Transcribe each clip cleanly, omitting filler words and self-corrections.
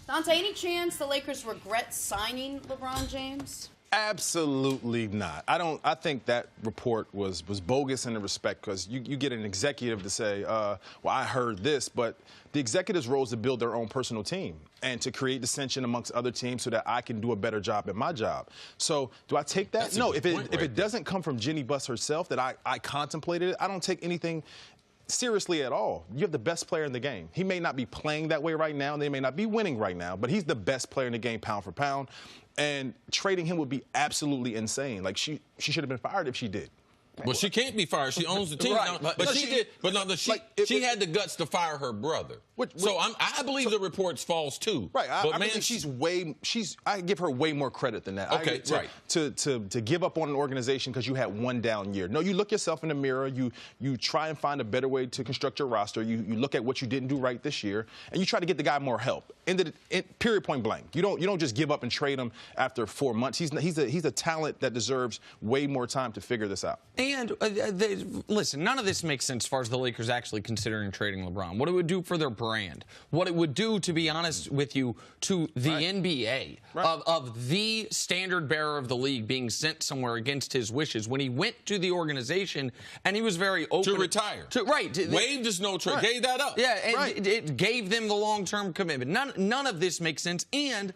Dahntay, any chance the Lakers regret signing LeBron James? Absolutely not. I think that report was bogus in the respect because you get an executive to say, well, I heard this, but the executive's role is to build their own personal team and to create dissension amongst other teams so that I can do a better job at my job. So do I take that? No, if it doesn't come from Jeanie Buss herself that I contemplated it, I don't take anything seriously at all. You have the best player in the game. He may not be playing that way right now. They may not be winning right now, but he's the best player in the game pound for pound. And trading him would be absolutely insane. Like, she should have been fired if she did. Well, she can't be fired. She owns the team. Right. But she did. But no, she had the guts to fire her brother. I believe the report's false too. Right. But I think I give her way more credit than that. Okay. Right. To give up on an organization because you had one down year. No, you look yourself in the mirror. You try and find a better way to construct your roster. You look at what you didn't do right this year, and you try to get the guy more help. Period. Point blank. You don't just give up and trade him after 4 months. He's a talent that deserves way more time to figure this out. And listen, none of this makes sense as far as the Lakers actually considering trading LeBron. What it would do for their brand, what it would do, to be honest with you, to the NBA, of the standard bearer of the league being sent somewhere against his wishes when he went to the organization and he was very open to retire. Waived his no trade, gave that up. Yeah, and it gave them the long-term commitment. None of this makes sense, and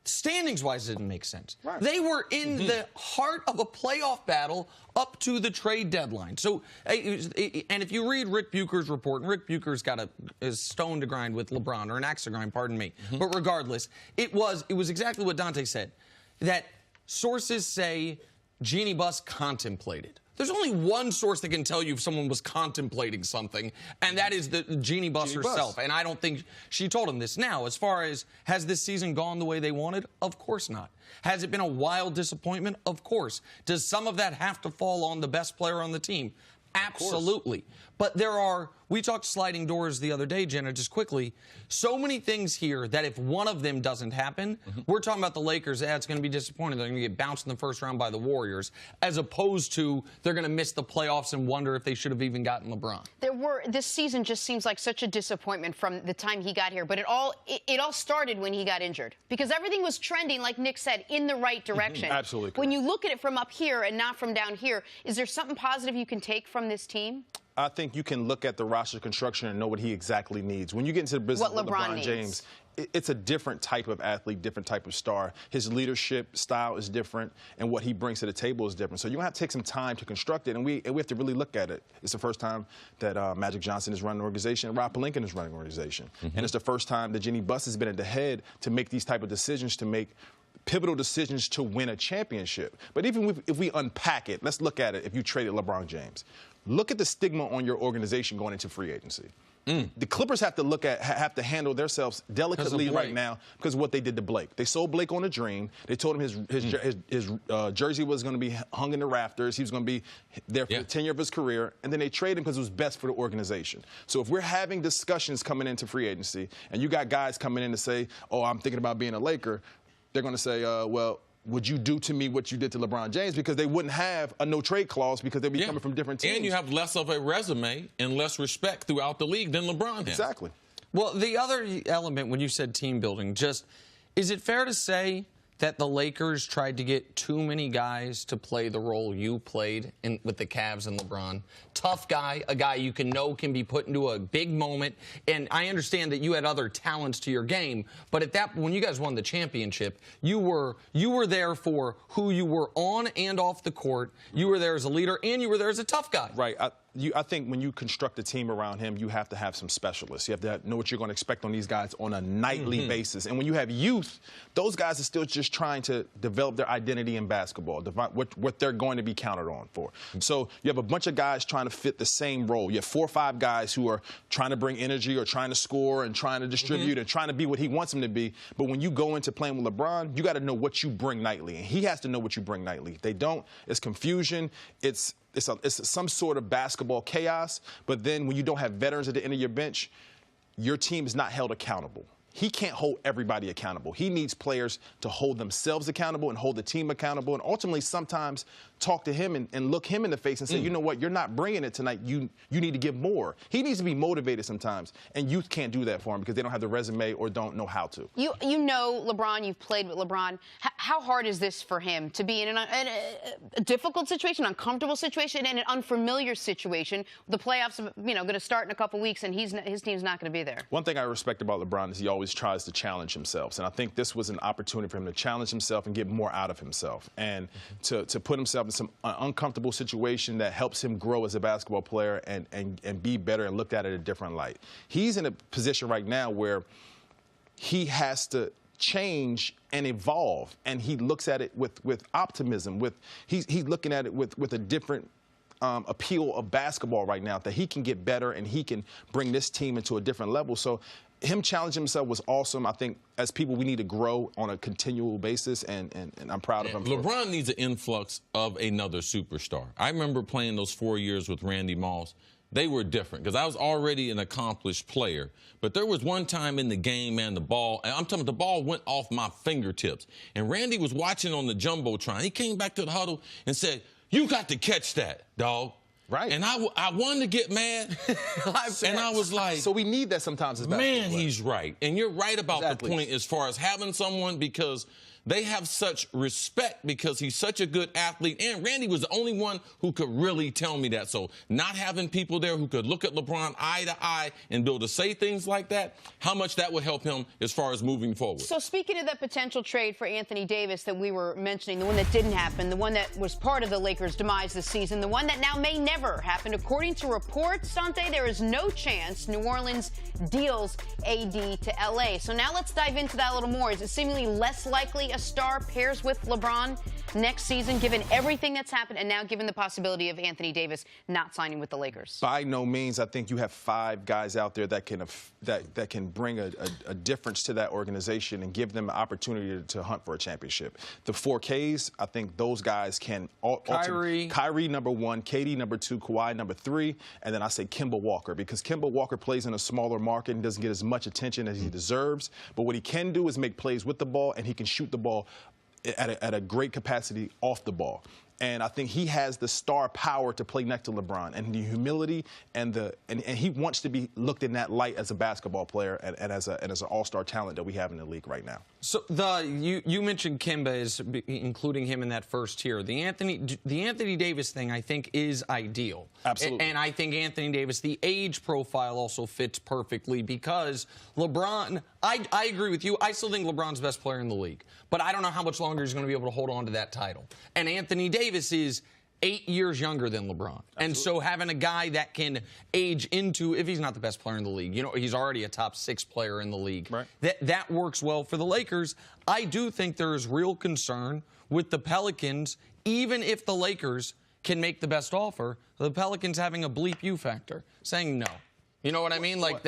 standings-wise didn't make sense. Right. They were in the heart of a playoff battle up to the trade deadline. So, and if you read Rick Bucher's report, and Rick Bucher's got a stone to grind with LeBron, or an axe to grind, pardon me. But regardless, it was exactly what Dahntay said, that sources say Jeanie Buss contemplated. There's only one source that can tell you if someone was contemplating something, and that is the Jeanie Buss herself. And I don't think she told him this. Now, as far as has this season gone the way they wanted? Of course not. Has it been a wild disappointment? Of course. Does some of that have to fall on the best player on the team? Absolutely. But we talked sliding doors the other day, Jenna, just quickly. So many things here that if one of them doesn't happen, we're talking about the Lakers, it's going to be disappointing. They're going to get bounced in the first round by the Warriors, as opposed to they're going to miss the playoffs and wonder if they should have even gotten LeBron. This season just seems like such a disappointment from the time he got here, but it all started when he got injured, because everything was trending, like Nick said, in the right direction. Absolutely correct. When you look at it from up here and not from down here, is there something positive you can take from this team? I think you can look at the roster construction and know what he exactly needs. When you get into the business of LeBron James, it's a different type of athlete, different type of star. His leadership style is different, and what he brings to the table is different. So you're going to have to take some time to construct it, and we have to really look at it. It's the first time that Magic Johnson is running an organization and Rob Pelinka is running an organization. And it's the first time that Jeanie Buss has been at the head to make these type of decisions, to make pivotal decisions to win a championship. But even if we unpack it, let's look at it if you traded LeBron James. Look at the stigma on your organization going into free agency. The Clippers have to handle themselves delicately right now because of what they did to Blake. They sold Blake on a dream. They told him his jersey was going to be hung in the rafters. He was going to be there for the tenure of his career. And then they traded him because it was best for the organization. So if we're having discussions coming into free agency and you got guys coming in to say, oh, I'm thinking about being a Laker, they're going to say, well, would you do to me what you did to LeBron James? Because they wouldn't have a no-trade clause because they'd be coming from different teams. And you have less of a resume and less respect throughout the league than LeBron has. Exactly. Well, the other element, when you said team building, is it fair to say that the Lakers tried to get too many guys to play the role you played with the Cavs and LeBron? Tough guy, a guy you can be put into a big moment. And I understand that you had other talents to your game, but when you guys won the championship, you were there for who you were on and off the court. You were there as a leader, and you were there as a tough guy. Right. I think when you construct a team around him, you have to have some specialists. You have to know what you're going to expect on these guys on a nightly basis. And when you have youth, those guys are still just trying to develop their identity in basketball, what they're going to be counted on for. So you have a bunch of guys trying to fit the same role. You have 4 or 5 guys who are trying to bring energy or trying to score and trying to distribute and trying to be what he wants them to be. But when you go into playing with LeBron, you got to know what you bring nightly. And he has to know what you bring nightly. If they don't, it's confusion. It's some sort of basketball chaos, but then when you don't have veterans at the end of your bench, your team is not held accountable. he can't hold everybody accountable. He needs players to hold themselves accountable and hold the team accountable, and ultimately sometimes talk to him and look him in the face and say, you know what, you're not bringing it tonight. You need to give more. He needs to be motivated sometimes, and youth can't do that for him because they don't have the resume or don't know how to. You know LeBron, you've played with LeBron. How hard is this for him to be in a difficult situation, uncomfortable situation, and an unfamiliar situation? The playoffs are, going to start in a couple weeks, and his team's not going to be there. One thing I respect about LeBron is he always tries to challenge himself, and I think this was an opportunity for him to challenge himself and get more out of himself, and to put himself in some uncomfortable situation that helps him grow as a basketball player and be better and look at it a different light. He's in a position right now where he has to change and evolve, and he looks at it with optimism. He's looking at it with a different appeal of basketball right now, that he can get better and he can bring this team into a different level. So him challenging himself was awesome. I think as people, we need to grow on a continual basis, and I'm proud of him. LeBron needs an influx of another superstar. I remember playing those 4 years with Randy Moss. They were different because I was already an accomplished player. But there was one time in the game, man, the ball went off my fingertips. And Randy was watching on the Jumbotron. He came back to the huddle and said, "You got to catch that, dog." Right. And I wanted to get mad, and I was like... So we need that sometimes as basketball Man, players. He's right. And you're right about the point as far as having someone, because they have such respect because he's such a good athlete. And Randy was the only one who could really tell me that. So not having people there who could look at LeBron eye to eye and be able to say things like that, how much that would help him as far as moving forward. So speaking of that potential trade for Anthony Davis that we were mentioning, the one that didn't happen, the one that was part of the Lakers' demise this season, the one that now may never happen. According to reports, Dahntay, there is no chance New Orleans deals AD to L.A. So now let's dive into that a little more. Is it seemingly less likely a star pairs with LeBron next season, given everything that's happened, and now given the possibility of Anthony Davis not signing with the Lakers? By no means. I think you have 5 guys out there that can bring a difference to that organization and give them an opportunity to hunt for a championship. The 4Ks, I think those guys can. Kyrie number 1, KD number 2, Kawhi number 3, and then I say Kemba Walker, because Kemba Walker plays in a smaller market and doesn't get as much attention as he deserves. But what he can do is make plays with the ball, and he can shoot the ball at a great capacity off the ball. And I think he has the star power to play next to LeBron, and the humility and he wants to be looked in that light as a basketball player and as an all-star talent that we have in the league right now. So you mentioned Kemba as including him in that first tier. The Anthony Davis thing, I think, is ideal. Absolutely. And I think Anthony Davis, the age profile also fits perfectly because LeBron, I agree with you. I still think LeBron's the best player in the league. But I don't know how much longer he's going to be able to hold on to that title. And Anthony Davis is 8 years younger than LeBron. Absolutely. And so having a guy that can age into, if he's not the best player in the league, he's already a top 6 player in the league. Right. That works well for the Lakers. I do think there is real concern with the Pelicans, even if the Lakers can make the best offer, the Pelicans having a bleep you factor, saying no. You know what I mean? Like,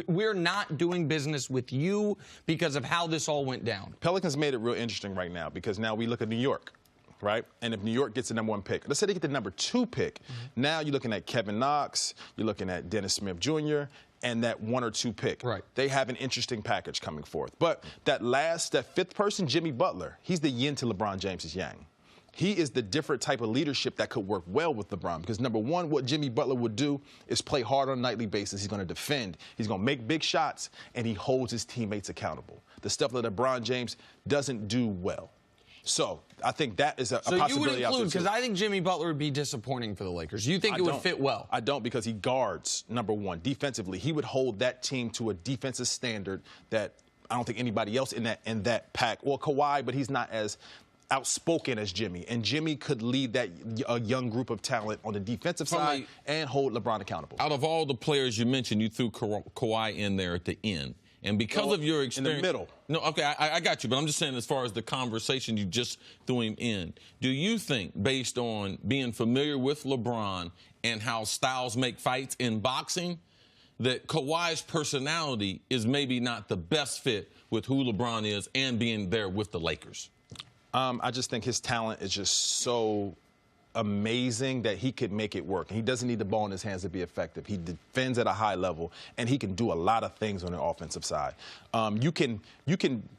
we're not doing business with you because of how this all went down. Pelicans made it real interesting right now because now we look at New York, right? And if New York gets the number 1 pick, let's say they get the number 2 pick. Now you're looking at Kevin Knox, you're looking at Dennis Smith Jr., and that 1 or 2 pick. Right. They have an interesting package coming forth. But that 5th person, Jimmy Butler, he's the yin to LeBron James's yang. He is the different type of leadership that could work well with LeBron because, number 1, what Jimmy Butler would do is play hard on a nightly basis. He's going to defend. He's going to make big shots, and he holds his teammates accountable. The stuff that LeBron James doesn't do well. So I think that is a possibility. So you would include, because I think Jimmy Butler would be disappointing for the Lakers. You think it would fit well? I don't, because he guards, number 1, defensively. He would hold that team to a defensive standard that I don't think anybody else in that pack. Well, Kawhi, but he's not as outspoken as Jimmy, and Jimmy could lead that young group of talent on the defensive side and hold LeBron accountable. Out of all the players you mentioned, you threw Kawhi in there at the end. And because of your experience... In the middle. No, okay, I got you. But I'm just saying as far as the conversation you just threw him in, do you think, based on being familiar with LeBron and how styles make fights in boxing, that Kawhi's personality is maybe not the best fit with who LeBron is and being there with the Lakers? I just think his talent is just so amazing that he could make it work. He doesn't need the ball in his hands to be effective. He defends at a high level, and he can do a lot of things on the offensive side. You can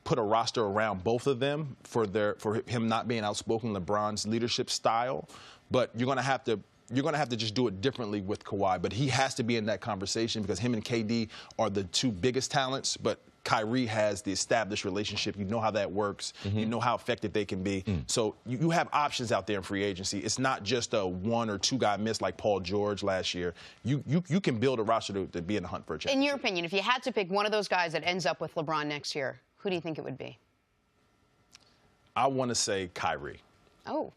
put a roster around both of them for him not being outspoken, LeBron's leadership style, but you're going to have to just do it differently with Kawhi. But he has to be in that conversation because him and KD are the two biggest talents, but Kyrie has the established relationship. You know how that works. You know how effective they can be. So you have options out there in free agency. It's not just a one or two guy miss like Paul George last year. You can build a roster to be in the hunt for a championship. In your opinion, if you had to pick one of those guys that ends up with LeBron next year, who do you think it would be? I want to say Kyrie. Oh.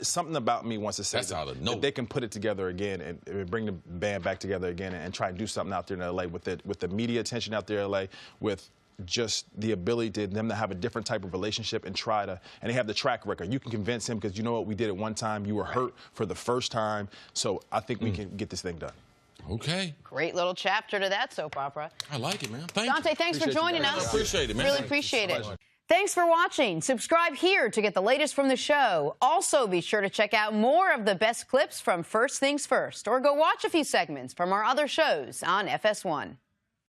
Something about me wants to say that they can put it together again and bring the band back together again and try and do something out there in L.A. with the media attention out there in L.A., with just the ability to them to have a different type of relationship and and they have the track record. You can convince him because you know what, we did it one time. You were hurt for the first time. So I think we can get this thing done. Okay. Great little chapter to that soap opera. I like it, man. Thank you. Dahntay, thanks for joining us. I appreciate it, man. Really appreciate it. Thanks for watching. Subscribe here to get the latest from the show. Also, be sure to check out more of the best clips from First Things First, or go watch a few segments from our other shows on FS1.